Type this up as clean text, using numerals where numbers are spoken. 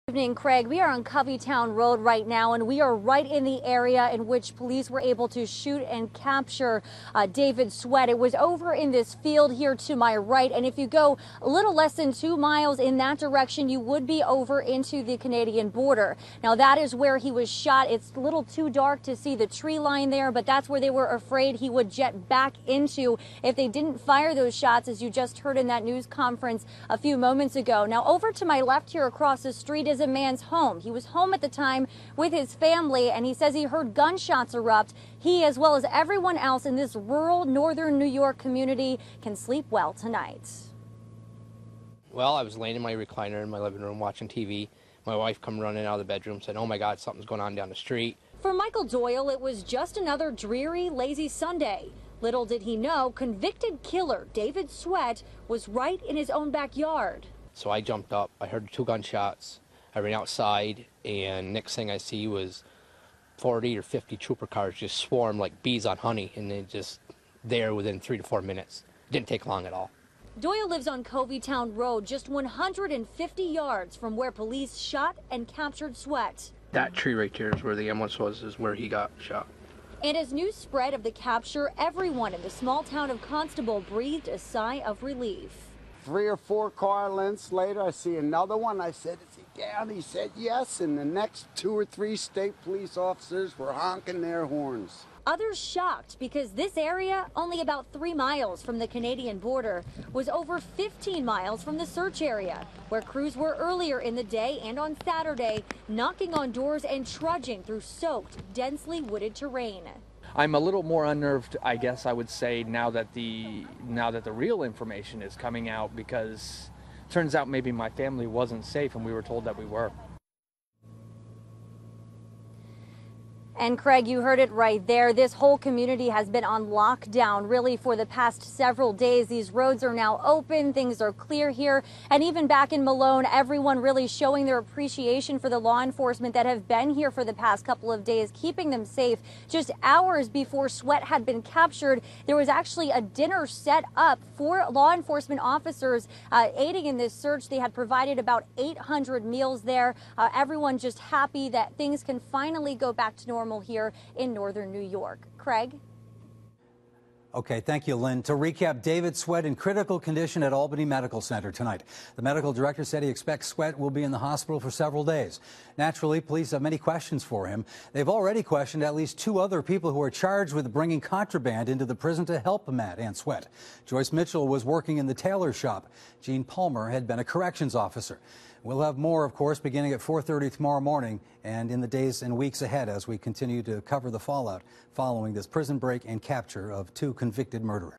Good evening, Craig. We are on Coveytown Road right now, and we are right in the area in which police were able to shoot and capture David Sweat. It was over in this field here to my right, and if you go a little less than 2 miles in that direction, you would be over into the Canadian border. Now, that is where he was shot. It's a little too dark to see the tree line there, but that's where they were afraid he would jet back into if they didn't fire those shots, as you just heard in that news conference a few moments ago. Now, over to my left here across the street is a man's home. He was home at the time with his family, and he says he heard gunshots erupt. He, as well as everyone else in this rural northern New York community, can sleep well tonight. Well, I was laying in my recliner in my living room watching TV. My wife come running out of the bedroom, said, "Oh my God, something's going on down the street." For Michael Doyle, it was just another dreary, lazy Sunday. Little did he know, convicted killer David Sweat was right in his own backyard. So I jumped up. I heard 2 gunshots. I ran outside, and next thing I see was 40 or 50 trooper cars just swarm like bees on honey, and they just there within 3 to 4 minutes. Didn't take long at all. Doyle lives on Coveytown Road, just 150 yards from where police shot and captured Sweat. That tree right there is where the ambulance was, is where he got shot. And as news spread of the capture, everyone in the small town of Constable breathed a sigh of relief. 3 or 4 car lengths later, I see another one. I said, "Is he down?" He said, "Yes." And the next 2 or 3 state police officers were honking their horns. Others shocked because this area, only about 3 miles from the Canadian border, was over 15 miles from the search area, where crews were earlier in the day and on Saturday, knocking on doors and trudging through soaked, densely wooded terrain. I'm a little more unnerved, I guess I would say, now that the real information is coming out, because it turns out maybe my family wasn't safe and we were told that we were. And Craig, you heard it right there. This whole community has been on lockdown really for the past several days. These roads are now open. Things are clear here. And even back in Malone, everyone really showing their appreciation for the law enforcement that have been here for the past couple of days, keeping them safe. Just hours before Sweat had been captured, there was actually a dinner set up for law enforcement officers aiding in this search. They had provided about 800 meals there. Everyone just happy that things can finally go back to normal here in northern New York. Craig? Okay, thank you, Lynn. To recap, David Sweat in critical condition at Albany Medical Center tonight. The medical director said he expects Sweat will be in the hospital for several days. Naturally, police have many questions for him. They've already questioned at least 2 other people who are charged with bringing contraband into the prison to help Matt and Sweat. Joyce Mitchell was working in the tailor shop. Gene Palmer had been a corrections officer. We'll have more, of course, beginning at 4:30 tomorrow morning and in the days and weeks ahead as we continue to cover the fallout following this prison break and capture of 2 convicted murderers.